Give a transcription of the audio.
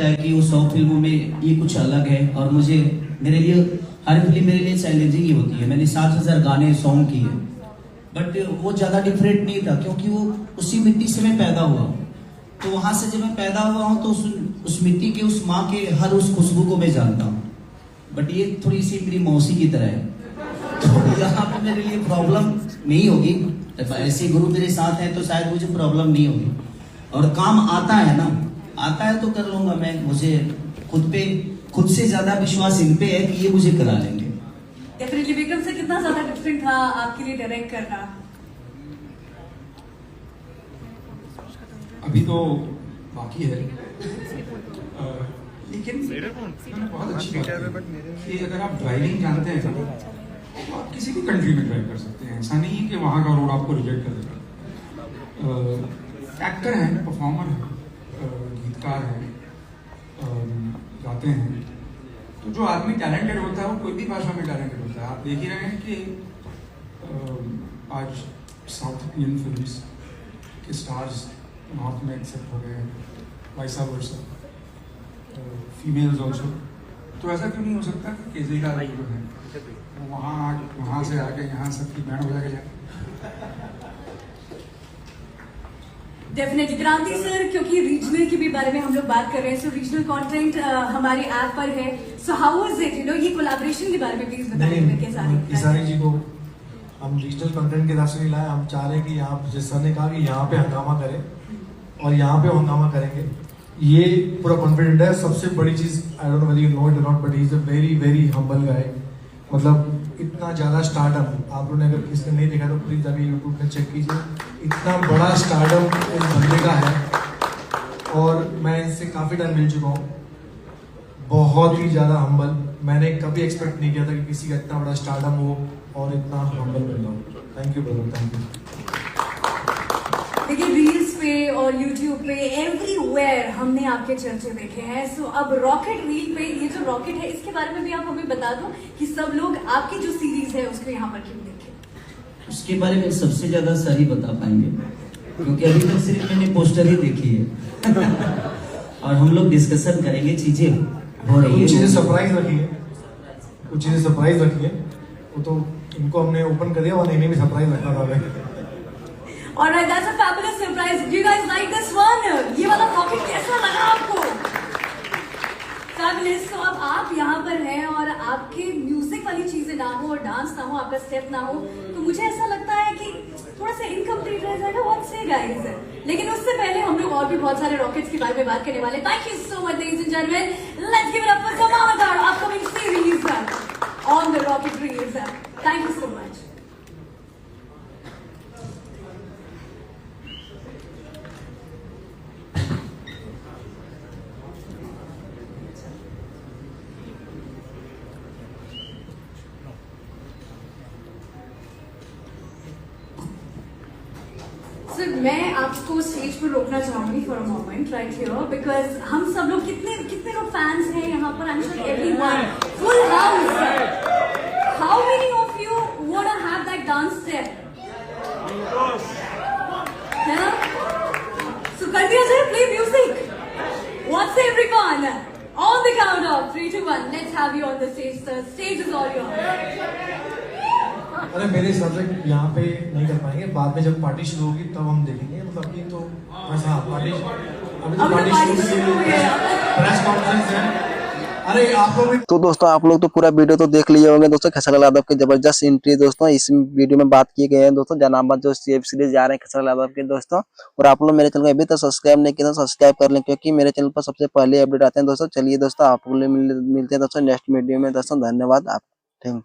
है कि वो 100 फिल्मों में ये कुछ अलग है और मुझे मेरे लिए हर फिल्म मेरे लिए चैलेंजिंग ही होती है। मैंने 7,000 गाने सॉन्ग किए, बट वो ज़्यादा डिफरेंट नहीं था क्योंकि वो उसी मिट्टी से मैं पैदा हुआ हूँ। तो वहाँ से जब मैं पैदा हुआ हूँ तो उस मिट्टी के, उस माँ के हर उस खुशबू को मैं जानता हूँ। बट ये थोड़ी सी मेरी मौसी की तरह है, तो यहाँ पे मेरे लिए प्रॉब्लम नहीं होगी। ऐसे गुरु मेरे साथ हैं तो शायद मुझे प्रॉब्लम नहीं होगी। और काम आता है ना, आता है तो कर लूंगा मैं। मुझे खुद से ज्यादा विश्वास इन पे है कि ये मुझे करा लेंगे। डेफिनेटली। विक्रम से कितना ज्यादा डिफरेंट था आपके लिए डायरेक्ट करना? अभी तो बाकी है, लेकिन बहुत अच्छी बात है कि अगर आप ड्राइविंग जानते हैं तो आप किसी भी कंट्री में ड्राइव कर सकते हैं। ऐसा नहीं है कि वहाँ का रोड आपको रिजेक्ट कर देगा। एक्टर हैं, परफॉर्मर हैं, गीतकार हैं, गाते हैं। तो जो आदमी टैलेंटेड होता है वो कोई भी भाषा में टैलेंटेड होता है। आप देख ही रहे हैं कि आज साउथ इंडियन फिल्म्स के स्टार्स नॉर्थ में एक्सेप्ट हो गए हैं, वाइसा वर्सा, फीमेल्स ऑल्सो। तो ऐसा क्यों नहीं हो सकता कि केजरीवाल जो है वहाँ से आके यहाँ सबकी बैंड बजा के जाए। डेफिनेटली। क्रांति सर, क्योंकि रीजनल के भी बारे में हम लोग बात कर रहे हैं, सो रीजनल कंटेंट हमारी ऐप पर है। सो हाउ वाज इट, ये कोलैबोरेशन के बारे में प्लीज बताइए। किसारी जी को हम रीजनल कंटेंट के हिसाब से नहीं लाए। हम चाह रहे हैं कि यहाँ जैसे सर ने कहा कि यहाँ पे हंगामा करें और यहाँ पे हंगामा करेंगे, ये पूरा कॉन्फिडेंट है। सबसे बड़ी चीज, I don't know whether you know it और not, but he is a very very humble guy. मतलब इतना ज़्यादा स्टार्डम, आप लोगों ने अगर किसी ने नहीं देखा तो प्लीज़ अभी यूट्यूब पे चेक कीजिए। इतना बड़ा स्टार्डम इस बंदे का है और मैं इससे काफ़ी टाइम मिल चुका हूँ। बहुत ही ज़्यादा हम्बल। मैंने कभी एक्सपेक्ट नहीं किया था कि किसी का इतना बड़ा स्टार्डम हो और इतना हम्बल मिल रहा हूँ। Thank you brother, thank you. देखिए, रील्स पे और यूट्यूब पे एवरीवेयर हमने आपके चर्चे देखे हैं। सो अब रॉकेट रील पे ये जो रॉकेट है, इसके बारे में भी आप हमें बता दो कि सब लोग आपकी जो सीरीज है उसको यहाँ पर क्यों देखें। उसके बारे में सबसे ज्यादा सर ही बता पाएंगे क्योंकि अभी तक सिर्फ मैंने पोस्टर ही देखी है। और हम लोग डिस्कशन करेंगे, चीजें हो रही है, कुछ चीजें सरप्राइज रखी है, कुछ चीजें सरप्राइज रखी है। वो तो इनको हमने ओपन कर दिया और इन्हें भी सरप्राइज रखा था। Alright, that's a fabulous surprise. Do you guys like this one? ये वाला रॉकेट कैसा लगा आपको? Fabulous. So अब आप यहाँ पर हैं और आपके म्यूजिक वाली चीजें ना हो और डांस ना हो, आपका स्टेप ना हो, तो मुझे ऐसा लगता है कि थोड़ा सा इनकम्प्लीट रह जाएगा। What say guys? लेकिन उससे पहले हम लोग और भी बहुत सारे रॉकेट्स के बारे में बात करने वाले। Thank you so much, ladies and gentlemen. Let's give it up for Kamala, our upcoming series on the rocket reels. Thank you so much. Sir, मैं आपको स्टेज पर रोकना चाहूंगी for a moment right here, because हम सब लोग कितने लोग फैंस हैं यहाँ पर। I am sure everyone, full house. How many of you want to have that dance step? है ना? सो कर दिया जाए, play music. What's everyone, on the count of 3, 2, 1, let's have you on the stage sir. Stage is all yours. अरे मेरे हिसाब से यहाँ पे नहीं कर पाएंगे, बाद में जब पार्टी शुरू होगी तब हम देखेंगे। मतलब कि तो वैसा पार्टी, अभी तो पार्टी शुरू हुई है, प्रेस कॉन्फ्रेंस है। अरे आप लोग भी तो दोस्तों, आप लोग तो पूरा वीडियो तो देख लिए होंगे दोस्तों। खेसारी यादव की जबरदस्त एंट्री दोस्तों इस वीडियो में बात किए गए हैं दोस्तों। जनाबाद जो वेब सीरीज जा रहे हैं खेसारी यादव के दोस्तों। और आप लोग मेरे चैनल को अभी तक सब्सक्राइब नहीं किया तो सब्सक्राइब कर लें, क्योंकि मेरे चैनल पर सबसे पहले अपडेट आते हैं दोस्तों। चलिए दोस्तों, आप लोग मिलते हैं दोस्तों नेक्स्ट वीडियो में दोस्तों। धन्यवाद, आप थैंक यू।